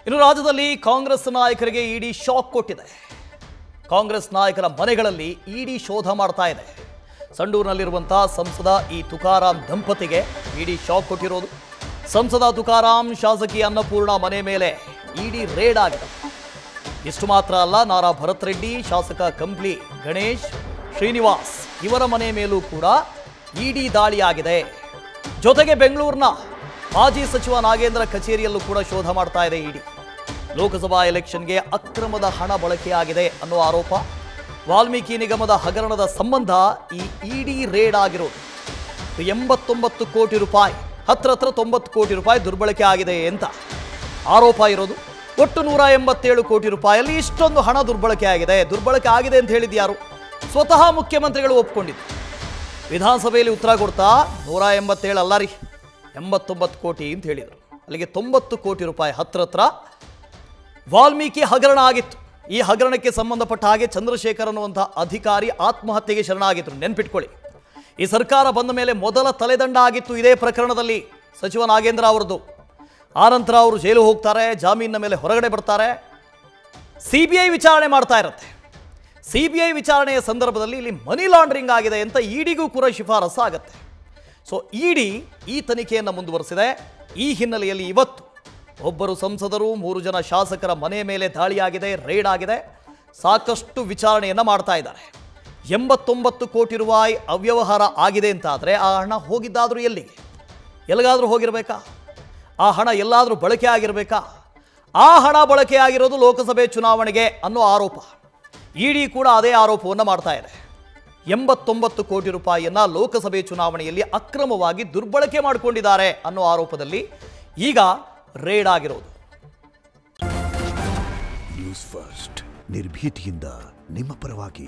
ಇನ್ನು ರಾಜ್ಯದಲ್ಲಿ ಕಾಂಗ್ರೆಸ್ ನಾಯಕರಿಗೆ ಇಡಿ ಶಾಕ್ ಕೊಟ್ಟಿದೆ. ಕಾಂಗ್ರೆಸ್ ನಾಯಕರ ಮನೆಗಳಲ್ಲಿ ಇಡಿ ಶೋಧ ಮಾಡ್ತಾ ಇದೆ. ಸಂಡೂರಿನಲ್ಲಿರುವಂತಹ ಸಂಸದ ತುಕಾರಾಂ ದಂಪತಿಗೆ ಇಡಿ ಶಾಕ್ ಕೊಟ್ಟಿರೋದು. ಸಂಸದ ತುಕಾರಾಂ ಶಾಸಕಿ ಅನ್ನಪೂರ್ಣ ಮನೆ ಮೇಲೆ ಇಡಿ ರೇಡ್ ಆಗಿದೆ. ಇಷ್ಟು ಮಾತ್ರ ಅಲ್ಲ, ನಾರಾ ಭರತ್ ರೆಡ್ಡಿ, ಶಾಸಕ ಕಂಪ್ಲಿ ಗಣೇಶ್, ಶ್ರೀನಿವಾಸ್ ಇವರ ಮನೆ ಮೇಲೂ ಕೂಡ ಇಡಿ ದಾಳಿಯಾಗಿದೆ. ಜೊತೆಗೆ ಬೆಂಗಳೂರಿನ ಮಾಜಿ ಸಚಿವ ನಾಗೇಂದ್ರ ಕಚೇರಿಯಲ್ಲೂ ಕೂಡ ಶೋಧ ಮಾಡ್ತಾ ಇದೆ ಇಡಿ. ಲೋಕಸಭಾ ಎಲೆಕ್ಷನ್ಗೆ ಅಕ್ರಮದ ಹಣ ಬಳಕೆಯಾಗಿದೆ ಅನ್ನೋ ಆರೋಪ. ವಾಲ್ಮೀಕಿ ನಿಗಮದ ಹಗರಣದ ಸಂಬಂಧ ಈ ಇಡಿ ರೇಡ್ ಆಗಿರೋದು. 89 ಕೋಟಿ ರೂಪಾಯಿ, ಹತ್ರ 90 ಕೋಟಿ ರೂಪಾಯಿ ದುರ್ಬಳಕೆ ಆಗಿದೆ ಅಂತ ಆರೋಪ ಇರೋದು. ಒಟ್ಟು 187 ಕೋಟಿ ರೂಪಾಯಿಯಲ್ಲಿ ಇಷ್ಟೊಂದು ಹಣ ದುರ್ಬಳಕೆ ಆಗಿದೆ. ದುರ್ಬಳಕೆ ಆಗಿದೆ ಅಂತ ಹೇಳಿದ್ದು ಯಾರು? ಸ್ವತಃ ಮುಖ್ಯಮಂತ್ರಿಗಳು ಒಪ್ಕೊಂಡಿದ್ದು. ವಿಧಾನಸಭೆಯಲ್ಲಿ ಉತ್ತರ ಕೊಡ್ತಾ 187 ಅಲ್ಲ ರೀ, 89 ಕೋಟಿ ಅಂತ ಹೇಳಿದರು. ಅಲ್ಲಿಗೆ 90 ಕೋಟಿ ರೂಪಾಯಿ ಹತ್ರ ವಾಲ್ಮೀಕಿ ಹಗರಣ ಆಗಿತ್ತು. ಈ ಹಗರಣಕ್ಕೆ ಸಂಬಂಧಪಟ್ಟ ಹಾಗೆ ಚಂದ್ರಶೇಖರ್ ಅನ್ನುವಂಥ ಅಧಿಕಾರಿ ಆತ್ಮಹತ್ಯೆಗೆ ಶರಣಾಗಿತ್ತು. ನೆನ್ಪಿಟ್ಕೊಳ್ಳಿ, ಈ ಸರ್ಕಾರ ಬಂದ ಮೇಲೆ ಮೊದಲ ತಲೆದಂಡ ಆಗಿತ್ತು ಇದೇ ಪ್ರಕರಣದಲ್ಲಿ ಸಚಿವ ನಾಗೇಂದ್ರ ಅವರದ್ದು. ಆನಂತರ ಅವರು ಜೈಲು ಹೋಗ್ತಾರೆ, ಜಾಮೀನಿನ ಮೇಲೆ ಹೊರಗಡೆ ಬರ್ತಾರೆ. CBI ವಿಚಾರಣೆ ಮಾಡ್ತಾ ಇರುತ್ತೆ. CBI ವಿಚಾರಣೆಯ ಸಂದರ್ಭದಲ್ಲಿ ಇಲ್ಲಿ ಮನಿ ಲಾಂಡ್ರಿಂಗ್ ಆಗಿದೆ ಅಂತ ಇಡಿಗೂ ಕೂಡ ಶಿಫಾರಸು ಆಗುತ್ತೆ. ಸೊ ಇಡಿ ಈ ತನಿಖೆಯನ್ನು ಮುಂದುವರೆಸಿದೆ. ಈ ಹಿನ್ನೆಲೆಯಲ್ಲಿ ಇವತ್ತು ಒಬ್ಬರು ಸಂಸದರು, 3 ಜನ ಶಾಸಕರ ಮನೆ ಮೇಲೆ ದಾಳಿಯಾಗಿದೆ, ರೇಡ್ ಆಗಿದೆ. ಸಾಕಷ್ಟು ವಿಚಾರಣೆಯನ್ನು ಮಾಡ್ತಾ ಇದ್ದಾರೆ. 89 ಕೋಟಿ ರೂಪಾಯಿ ಅವ್ಯವಹಾರ ಆಗಿದೆ ಅಂತಾದರೆ ಆ ಹಣ ಹೋಗಿದ್ದಾದರೂ ಎಲ್ಲಿಗೆ? ಎಲ್ಲಿಗಾದರೂ ಹೋಗಿರಬೇಕಾ? ಆ ಹಣ ಎಲ್ಲಾದರೂ ಬಳಕೆ ಆಗಿರಬೇಕಾ? ಆ ಹಣ ಬಳಕೆ ಆಗಿರೋದು ಲೋಕಸಭೆ ಚುನಾವಣೆಗೆ ಅನ್ನೋ ಆರೋಪ. ಇಡಿ ಕೂಡ ಅದೇ ಆರೋಪವನ್ನು ಮಾಡ್ತಾ ಇದೆ. 89 ಕೋಟಿ ರೂಪಾಯಿಯನ್ನು ಲೋಕಸಭೆ ಚುನಾವಣೆಯಲ್ಲಿ ಅಕ್ರಮವಾಗಿ ದುರ್ಬಳಕೆ ಮಾಡಿಕೊಂಡಿದ್ದಾರೆ ಅನ್ನೋ ಆರೋಪದಲ್ಲಿ ಈಗ ರೇಡ್ ಆಗಿರೋದು. ನ್ಯೂಸ್ ಫಸ್ಟ್, ನಿರ್ಭೀತಿಯಿಂದ ನಿಮ್ಮ ಪರವಾಗಿ.